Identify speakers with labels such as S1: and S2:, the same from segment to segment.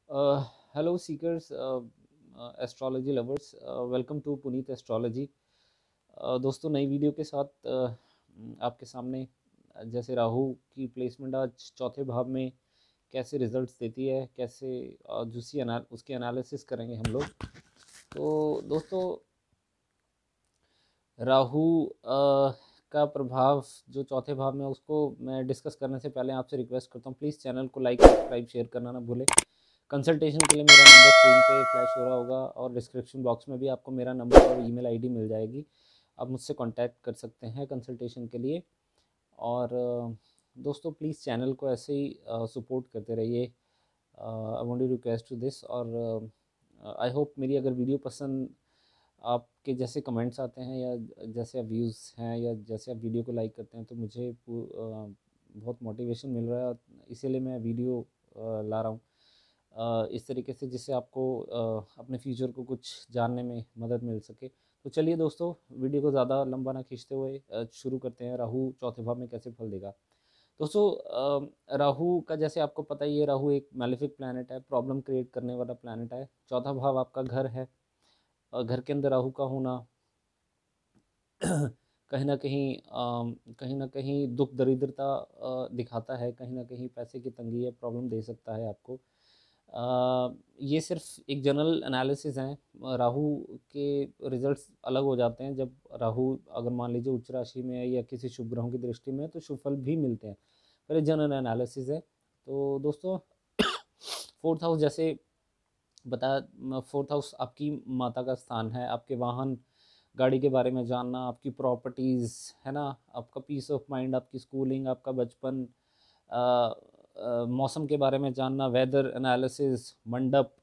S1: Hello seekers, astrology lovers, welcome to Puneet astrology. दोस्तों, नई video के साथ आपके सामने। जैसे राहु की प्लेसमेंट आज चौथे भाव में कैसे रिजल्ट्स देती है, कैसे उसकी एनालिसिस करेंगे हम लोग। तो दोस्तों, राहु का प्रभाव जो चौथे भाव में, उसको मैं डिस्कस करने से पहले आपसे रिक्वेस्ट करता हूँ, प्लीज़ चैनल को लाइक, सब्सक्राइब, शेयर करना ना भूलें। कंसल्टेशन के लिए मेरा नंबर स्क्रीन पे फ्लैश हो रहा होगा और डिस्क्रिप्शन बॉक्स में भी आपको मेरा नंबर और ईमेल आईडी मिल जाएगी। आप मुझसे कांटेक्ट कर सकते हैं कंसल्टेशन के लिए। और दोस्तों, प्लीज़ चैनल को ऐसे ही सपोर्ट करते रहिए। I want to request to this. और आई होप मेरी अगर वीडियो पसंद, आपके जैसे कमेंट्स आते हैं या जैसे आप व्यूज़ हैं या जैसे आप वीडियो को लाइक करते हैं, तो मुझे बहुत मोटिवेशन मिल रहा है। इसीलिए मैं वीडियो ला रहा हूँ इस तरीके से, जिससे आपको अपने फ्यूचर को कुछ जानने में मदद मिल सके। तो चलिए दोस्तों, वीडियो को ज़्यादा लंबा ना खींचते हुए शुरू करते हैं। राहु चौथे भाव में कैसे फल देगा। दोस्तों, राहु का जैसे आपको पता ही है, राहु एक मैलेफिक प्लैनेट है, प्रॉब्लम क्रिएट करने वाला प्लैनेट है। चौथा भाव आपका घर है। घर के अंदर राहु का होना कहीं ना कहीं दुख दरिद्रता दिखाता है, कहीं ना कहीं पैसे की तंगी या प्रॉब्लम दे सकता है आपको। ये सिर्फ एक जनरल एनालिसिस है। राहु के रिजल्ट्स अलग हो जाते हैं जब राहु अगर मान लीजिए उच्च राशि में है या किसी शुभ ग्रहों की दृष्टि में है, तो शुभ फल भी मिलते हैं। पर ये जनरल एनालिसिस है। तो दोस्तों, फोर्थ हाउस जैसे बताया, फोर्थ हाउस आपकी माता का स्थान है। आपके वाहन गाड़ी के बारे में जानना, आपकी प्रॉपर्टीज़, है ना, आपका पीस ऑफ माइंड, आपकी स्कूलिंग, आपका बचपन, मौसम के बारे में जानना, वेदर एनालिसिस, मंडप,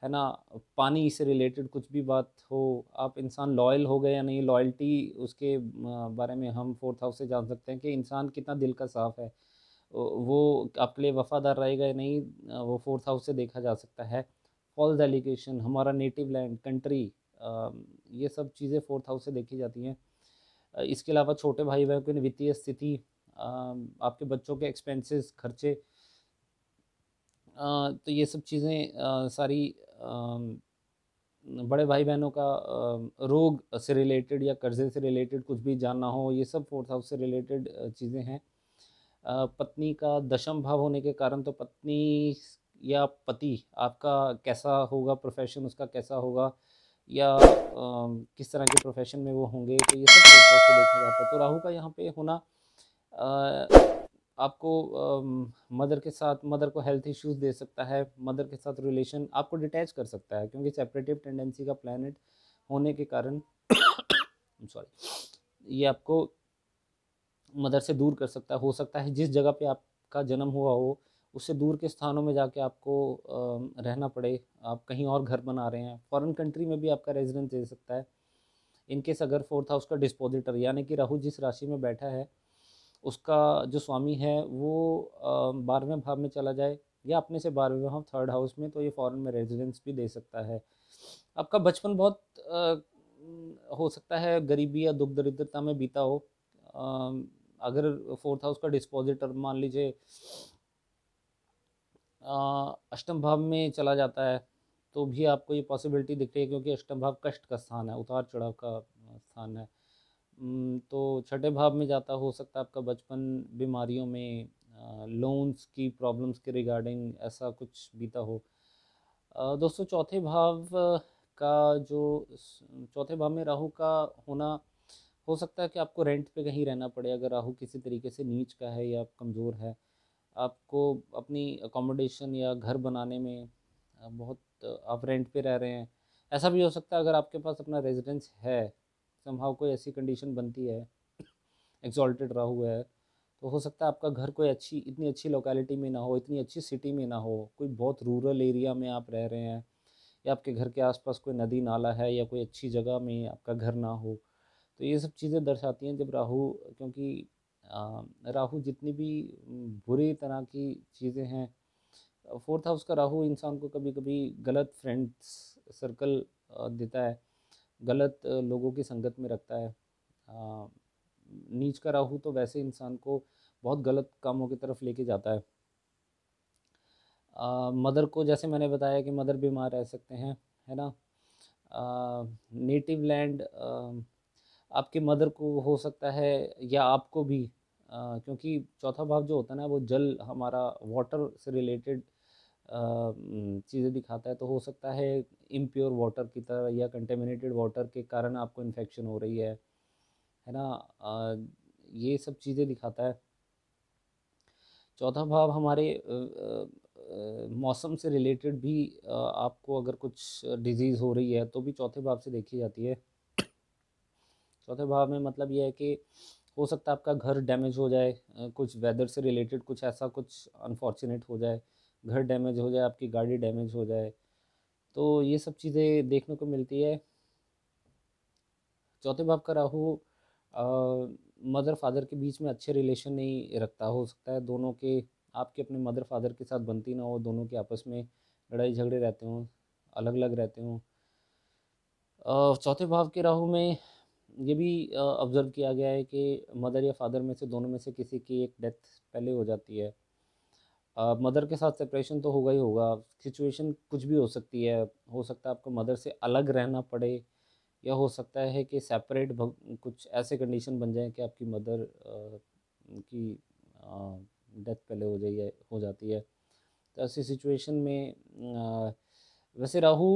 S1: है ना, पानी से रिलेटेड कुछ भी बात हो, आप इंसान लॉयल हो गए या नहीं, लॉयल्टी, उसके बारे में हम फोर्थ हाउस से जान सकते हैं कि इंसान कितना दिल का साफ़ है, वो आपके लिए वफादार रहेगा या नहीं, वो फोर्थ हाउस से देखा जा सकता है। फॉल्स एलिगेशन, हमारा नेटिव लैंड, कंट्री, ये सब चीज़ें फोर्थ हाउस से देखी जाती हैं। इसके अलावा छोटे भाई बहन की वित्तीय स्थिति, आपके बच्चों के एक्सपेंसेस, खर्चे, तो ये सब चीज़ें सारी, बड़े भाई बहनों का रोग से रिलेटेड या कर्जे से रिलेटेड कुछ भी जानना हो, ये सब फोर्थ हाउस से रिलेटेड चीज़ें हैं। पत्नी का दशम भाव होने के कारण, तो पत्नी या पति आपका कैसा होगा, प्रोफेशन उसका कैसा होगा, या किस तरह के प्रोफेशन में वो होंगे, तो ये सब फोर्थ हाउस से देखा जाता है। तो राहु का यहाँ पे होना आपको मदर के साथ, मदर को हेल्थ इश्यूज दे सकता है, मदर के साथ रिलेशन आपको डिटैच कर सकता है, क्योंकि सेपरेटिव टेंडेंसी का प्लैनेट होने के कारण सॉरी, ये आपको मदर से दूर कर सकता है। हो सकता है जिस जगह पे आपका जन्म हुआ हो, उससे दूर के स्थानों में जाके आपको रहना पड़े। आप कहीं और घर बना रहे हैं, फॉरेन कंट्री में भी आपका रेजिडेंस दे सकता है। इनकेस अगर फोर्थ हाउस का डिस्पोजिटर यानी कि राहु जिस राशि में बैठा है, उसका जो स्वामी है वो 12वें भाव में चला जाए या अपने से 12वें भाव थर्ड हाउस में, तो ये फॉरेन में रेजिडेंस भी दे सकता है। आपका बचपन बहुत हो सकता है गरीबी या दुख दरिद्रता में बीता हो। अगर फोर्थ हाउस का डिस्पोजिटर मान लीजिए अष्टम भाव में चला जाता है, तो भी आपको ये पॉसिबिलिटी दिख रही है, क्योंकि अष्टम भाव कष्ट का स्थान है, उतार चढ़ाव का स्थान है। तो छठे भाव में जाता हो सकता है आपका बचपन बीमारियों में, लोन्स की प्रॉब्लम्स के रिगार्डिंग ऐसा कुछ बीता हो। दोस्तों, का जो चौथे भाव में राहु का होना, हो सकता है कि आपको रेंट पे कहीं रहना पड़े। अगर राहु किसी तरीके से नीच का है या कमज़ोर है, आपको अपनी अकोमोडेशन या घर बनाने में बहुत, आप रेंट पे रह रहे हैं। ऐसा भी हो सकता है अगर आपके पास अपना रेजिडेंस है, समहाउ कोई ऐसी कंडीशन बनती है, एक्सॉल्टेड राहु है, तो हो सकता है आपका घर कोई इतनी अच्छी लोकेलिटी में ना हो, इतनी अच्छी सिटी में ना हो, कोई बहुत रूरल एरिया में आप रह रहे हैं, या आपके घर के आसपास कोई नदी नाला है या कोई अच्छी जगह में आपका घर ना हो। तो ये सब चीज़ें दर्शाती हैं जब राहु, क्योंकि राहु जितनी भी बुरी तरह की चीज़ें हैं, फोर्थ हाउस का राहु इंसान को कभी कभी गलत फ्रेंड्स सर्कल देता है, गलत लोगों की संगत में रखता है। अ, नीच का राहु तो वैसे इंसान को बहुत गलत कामों की तरफ लेके जाता है। मदर को जैसे मैंने बताया कि मदर बीमार रह सकते हैं, है ना। नेटिव लैंड आपके मदर को हो सकता है या आपको भी, क्योंकि चौथा भाव जो होता है ना वो जल, हमारा वाटर से रिलेटेड चीज़ें दिखाता है। तो हो सकता है इम्प्योर वाटर की तरह या कंटेमिनेटेड वाटर के कारण आपको इन्फेक्शन हो रही है ना। ये सब चीज़ें दिखाता है। चौथा भाव हमारे मौसम से रिलेटेड भी, आपको अगर कुछ डिजीज़ हो रही है तो भी चौथे भाव से देखी जाती है। चौथे भाव में मतलब ये है कि हो सकता है आपका घर डैमेज हो जाए, कुछ वेदर से रिलेटेड कुछ ऐसा कुछ अनफॉर्चुनेट हो जाए, घर डैमेज हो जाए, आपकी गाड़ी डैमेज हो जाए, तो ये सब चीज़ें देखने को मिलती है। चौथे भाव का राहु मदर फादर के बीच में अच्छे रिलेशन नहीं रखता। हो सकता है दोनों के, आपके अपने मदर फादर के साथ बनती ना हो, दोनों के आपस में लड़ाई झगड़े रहते हों, अलग अलग रहते हों। चौथे भाव के राहु में ये भी ऑब्ज़र्व किया गया है कि मदर या फादर में से दोनों में से किसी की एक डेथ पहले हो जाती है। मदर के साथ सेपरेशन तो होगा ही होगा, सिचुएशन कुछ भी हो सकती है। हो सकता है आपको मदर से अलग रहना पड़े, या हो सकता है कि सेपरेट कुछ ऐसे कंडीशन बन जाए कि आपकी मदर की डेथ पहले हो जाती है। तो ऐसी सिचुएशन में वैसे राहु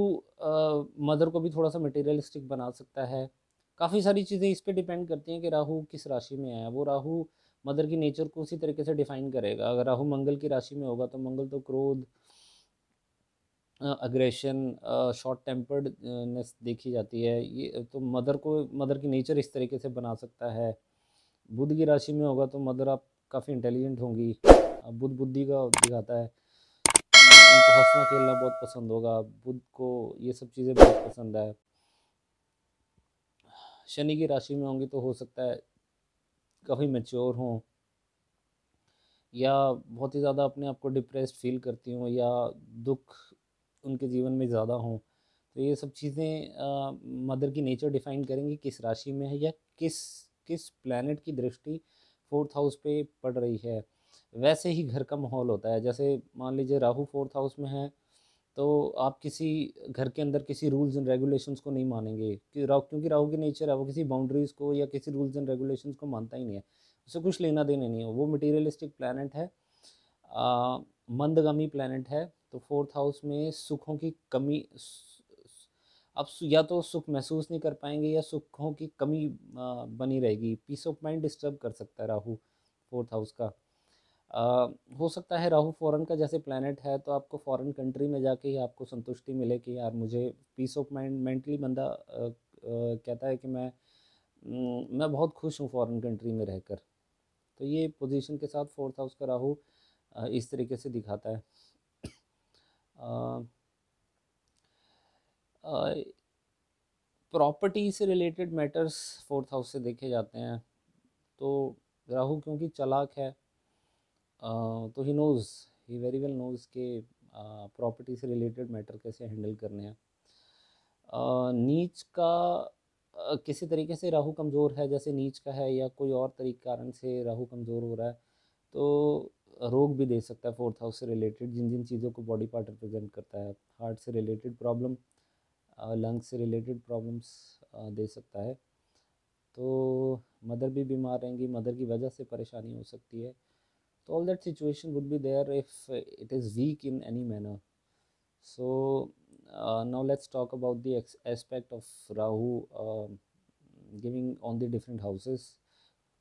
S1: मदर को भी थोड़ा सा मटेरियलिस्टिक बना सकता है। काफ़ी सारी चीज़ें इस पे डिपेंड करती हैं कि राहु किस राशि में है। वो राहु मदर की नेचर को उसी तरीके से डिफाइन करेगा। अगर राहु मंगल की राशि में होगा तो मंगल तो क्रोध, अग्रेशन, शॉर्ट टेम्पर्डनेस देखी जाती है। ये तो मदर को, मदर की नेचर इस तरीके से बना सकता है। बुध की राशि में होगा तो मदर आप काफ़ी इंटेलिजेंट होंगी। बुध बुद्धि का दिखाता है। उनको हँसना खेलना बहुत पसंद होगा, बुध को ये सब चीज़ें बहुत पसंद है। शनि की राशि में होंगी तो हो सकता है काफ़ी मैच्योर हों, या बहुत ही ज़्यादा अपने आप को डिप्रेस्ड फील करती हों, या दुख उनके जीवन में ज़्यादा हों। तो ये सब चीज़ें मदर की नेचर डिफ़ाइन करेंगी किस राशि में है, या किस किस प्लैनेट की दृष्टि फोर्थ हाउस पे पड़ रही है। वैसे ही घर का माहौल होता है। जैसे मान लीजिए राहु फोर्थ हाउस में है, तो आप किसी घर के अंदर किसी रूल्स एंड रेगुलेशंस को नहीं मानेंगे कि राहु, क्योंकि राहु की नेचर है, वो किसी बाउंड्रीज़ को या किसी रूल्स एंड रेगुलेशंस को मानता ही नहीं है। उससे कुछ लेना देना नहीं है। वो मटीरियलिस्टिक प्लानट है, मंदगामी प्लानट है। तो फोर्थ हाउस में सुखों की कमी, आप या तो सुख महसूस नहीं कर पाएंगे या सुखों की कमी बनी रहेगी। पीस ऑफ माइंड डिस्टर्ब कर सकता है राहु फोर्थ हाउस का। हो सकता है राहु फॉरेन का जैसे प्लैनेट है, तो आपको फॉरेन कंट्री में जाके ही आपको संतुष्टि मिले कि यार मुझे पीस ऑफ माइंड, मेंटली बंदा कहता है कि मैं बहुत खुश हूँ फॉरेन कंट्री में रहकर। तो ये पोजीशन के साथ फोर्थ हाउस का राहु इस तरीके से दिखाता है। प्रॉपर्टी से रिलेटेड मैटर्स फोर्थ हाउस से देखे जाते हैं। तो राहु क्योंकि चालाक है, तो ही वेरी वेल नोज़ के प्रॉपर्टी से रिलेटेड मैटर कैसे हैंडल करने हैं। नीच का किसी तरीके से राहु कमज़ोर है, जैसे नीच का है या कोई और तरीके कारण से राहु कमज़ोर हो रहा है, तो रोग भी दे सकता है फोर्थ हाउस से रिलेटेड। जिन जिन चीज़ों को बॉडी पार्ट रिप्रेजेंट करता है, हार्ट से रिलेटेड प्रॉब्लम, लंग्स से रिलेटेड प्रॉब्लम्स दे सकता है। तो मदर भी बीमार रहेंगी, मदर की वजह से परेशानी हो सकती है। So all that situation would be there if it is weak in any manner. So now let's talk about the aspect of Rahu giving on the different houses.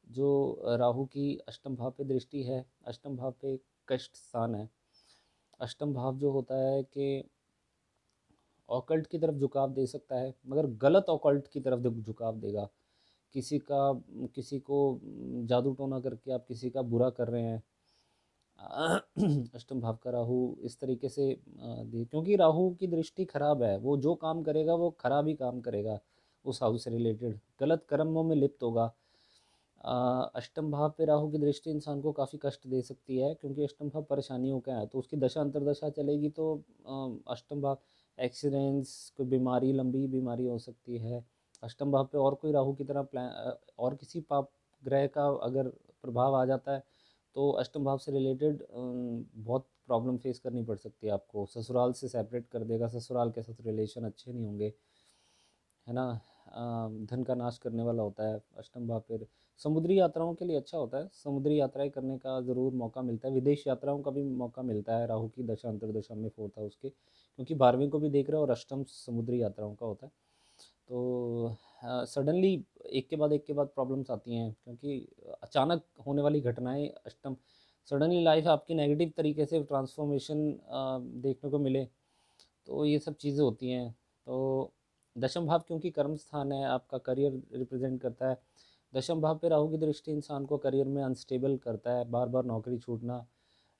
S1: जो राहु की अष्टम भाव पे दृष्टि है, अष्टम भाव पे कष्ट स्थान है। अष्टम भाव जो होता है कि ऑकल्ट की तरफ झुकाव दे सकता है, मगर गलत ऑकल्ट की तरफ झुकाव देगा। किसी का, किसी को जादू टोना करके आप किसी का बुरा कर रहे हैं, अष्टम भाव का राहु इस तरीके से क्योंकि राहु की दृष्टि खराब है, वो जो काम करेगा वो खराब ही काम करेगा, उस हाउस से रिलेटेड गलत कर्मों में लिप्त होगा। अष्टम भाव पे राहु की दृष्टि इंसान को काफ़ी कष्ट दे सकती है, क्योंकि अष्टम भाव परेशानियों का है। तो उसकी दशा अंतरदशा चलेगी तो अष्टम भाव एक्सीडेंट्स, कोई बीमारी, लंबी बीमारी हो सकती है। अष्टम भाव पे और कोई राहु की तरह और किसी पाप ग्रह का अगर प्रभाव आ जाता है, तो अष्टम भाव से रिलेटेड बहुत प्रॉब्लम फेस करनी पड़ सकती है आपको, ससुराल से सेपरेट कर देगा, ससुराल के साथ रिलेशन अच्छे नहीं होंगे, है ना। धन का नाश करने वाला होता है अष्टम भाव फिर। समुद्री यात्राओं के लिए अच्छा होता है, समुद्री यात्राएं करने का ज़रूर मौका मिलता है, विदेश यात्राओं का भी मौका मिलता है राहु की दशा अंतर्दशा में, फोर्थ हाउस के, क्योंकि 12वें को भी देख रहे हो और अष्टम समुद्री यात्राओं का होता है। तो सडनली एक के बाद प्रॉब्लम्स आती हैं, क्योंकि अचानक होने वाली घटनाएं अष्टम, सडनली लाइफ आपकी नेगेटिव तरीके से ट्रांसफॉर्मेशन देखने को मिले, तो ये सब चीज़ें होती हैं। तो दशम भाव क्योंकि कर्म स्थान है, आपका करियर रिप्रेजेंट करता है, दशम भाव पे राहु की दृष्टि इंसान को करियर में अनस्टेबल करता है, बार बार नौकरी छूटना,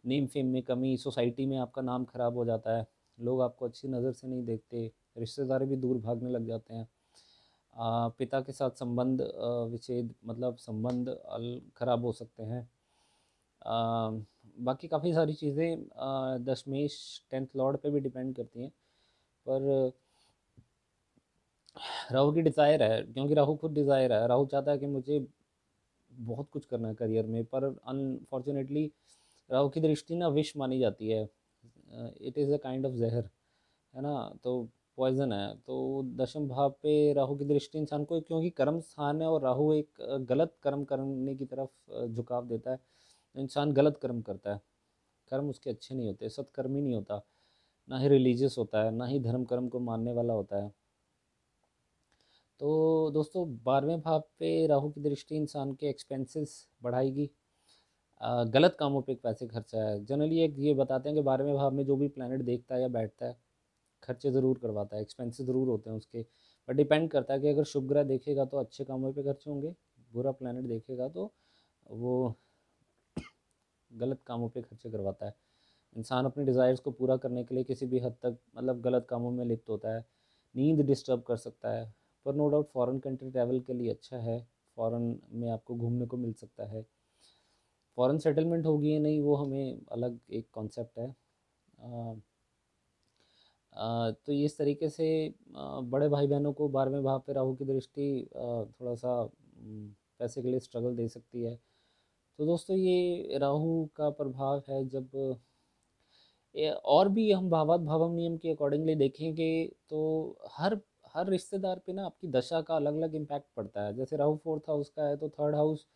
S1: नेम फेम में कमी, सोसाइटी में आपका नाम खराब हो जाता है, लोग आपको अच्छी नज़र से नहीं देखते, रिश्तेदार भी दूर भागने लग जाते हैं, पिता के साथ संबंध विच्छेद, मतलब संबंध खराब हो सकते हैं। बाकी काफ़ी सारी चीज़ें दशमेश 10th लॉर्ड पे भी डिपेंड करती हैं, पर राहु की डिज़ायर है, क्योंकि राहु खुद डिज़ायर है, राहु चाहता है कि मुझे बहुत कुछ करना है करियर में, पर अनफॉर्चुनेटली राहु की दृष्टि ना विष मानी जाती है, it is a kind of जहर, है ना, तो पॉइजन है। तो दशम भाव पे राहु की दृष्टि इंसान को, क्योंकि कर्म स्थान है और राहु एक गलत कर्म करने की तरफ झुकाव देता है, तो इंसान गलत कर्म करता है, कर्म उसके अच्छे नहीं होते, सत्कर्मी नहीं होता, ना ही रिलीजियस होता है, ना ही धर्म कर्म को मानने वाला होता है। तो दोस्तों 12वें भाव पे राहु की दृष्टि इंसान के एक्सपेंसेस बढ़ाएगी, गलत कामों पे पैसे खर्चा है, जनरली एक ये बताते हैं कि 12वें भाव में जो भी प्लैनेट देखता है या बैठता है खर्चे ज़रूर करवाता है, एक्सपेंसेस ज़रूर होते हैं उसके, पर डिपेंड करता है कि अगर शुभ ग्रह देखेगा तो अच्छे कामों पे खर्चे होंगे, बुरा प्लैनेट देखेगा तो वो गलत कामों पे खर्चे करवाता है। इंसान अपने डिज़ायर्स को पूरा करने के लिए किसी भी हद तक मतलब गलत कामों में लिप्त होता है, नींद डिस्टर्ब कर सकता है, पर no doubt foreign country travel के लिए अच्छा है, फॉरेन में आपको घूमने को मिल सकता है, फॉरेन सेटलमेंट होगी या नहीं वो हमें अलग एक कॉन्सेप्ट है। तो इस तरीके से बड़े भाई बहनों को 12वें भाव पे राहु की दृष्टि थोड़ा सा पैसे के लिए स्ट्रगल दे सकती है। तो दोस्तों ये राहु का प्रभाव है। जब और भी हम भावात भावम नियम के अकॉर्डिंगली देखेंगे तो हर हर रिश्तेदार पे ना आपकी दशा का अलग अलग इम्पैक्ट पड़ता है। जैसे राहु फोर्थ हाउस का है तो थर्ड हाउस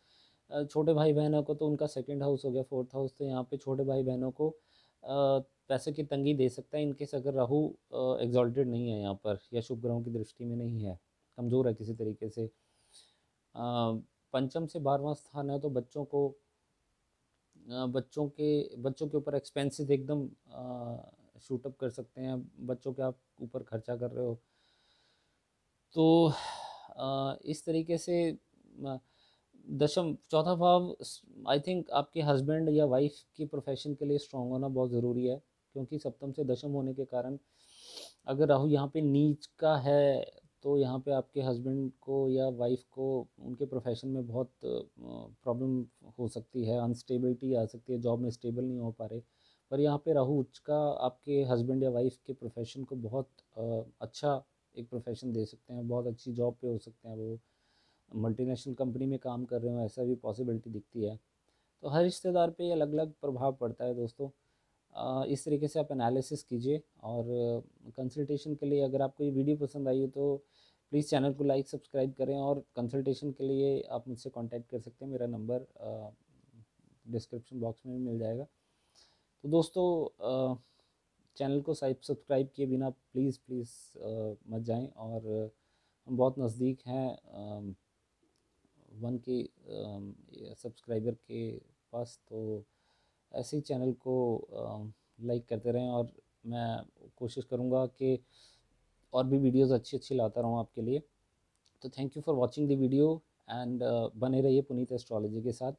S1: छोटे भाई बहनों को तो उनका सेकंड हाउस हो गया फोर्थ हाउस, तो यहाँ पे छोटे भाई बहनों को पैसे की तंगी दे सकता है इनकेस अगर राहु एग्जॉल्टेड नहीं है यहाँ पर, या शुभ ग्रहों की दृष्टि में नहीं है, कमज़ोर है किसी तरीके से। पंचम से 12वां स्थान है तो बच्चों के ऊपर एक्सपेंसेस एकदम शूटअप कर सकते हैं, बच्चों के आप ऊपर खर्चा कर रहे हो, तो इस तरीके से अ, दशम चौथा भाव आई थिंक आपके हस्बैंड या वाइफ की प्रोफेशन के लिए स्ट्रांग होना बहुत ज़रूरी है, क्योंकि सप्तम से दशम होने के कारण अगर राहु यहाँ पे नीच का है तो यहाँ पे आपके हस्बैंड को या वाइफ को उनके प्रोफेशन में बहुत प्रॉब्लम हो सकती है, अनस्टेबिलिटी आ सकती है, जॉब में स्टेबल नहीं हो पा रहे। पर यहाँ पे राहु उच्च का आपके हस्बैंड या वाइफ के प्रोफेशन को बहुत अच्छा एक प्रोफेशन दे सकते हैं, बहुत अच्छी जॉब पे हो सकते हैं, वो मल्टीनेशनल कंपनी में काम कर रहे हो, ऐसा भी पॉसिबिलिटी दिखती है। तो हर रिश्तेदार पे अलग अलग प्रभाव पड़ता है दोस्तों। इस तरीके से आप एनालिसिस कीजिए, और कंसल्टेशन के लिए अगर आपको ये वीडियो पसंद आई हो तो प्लीज़ चैनल को लाइक सब्सक्राइब करें, और कंसल्टेशन के लिए आप मुझसे कांटेक्ट कर सकते हैं, मेरा नंबर डिस्क्रिप्शन बॉक्स में भी मिल जाएगा। तो दोस्तों चैनल को सब्सक्राइब किए बिना प्लीज़ प्लीज़ मत जाएं, और हम बहुत नज़दीक हैं 1 के सब्सक्राइबर के पास, तो ऐसे ही चैनल को लाइक करते रहें, और मैं कोशिश करूँगा कि और भी वीडियोस अच्छी अच्छी लाता रहूँ आपके लिए। तो thank you for watching the video, and बने रहिए पुनीत एस्ट्रोलॉजी के साथ।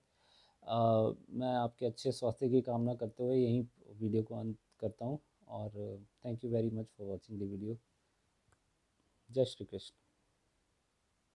S1: मैं आपके अच्छे स्वास्थ्य की कामना करते हुए यहीं वीडियो को अंत करता हूँ, और thank you very much for watching the video. जय श्री कृष्ण।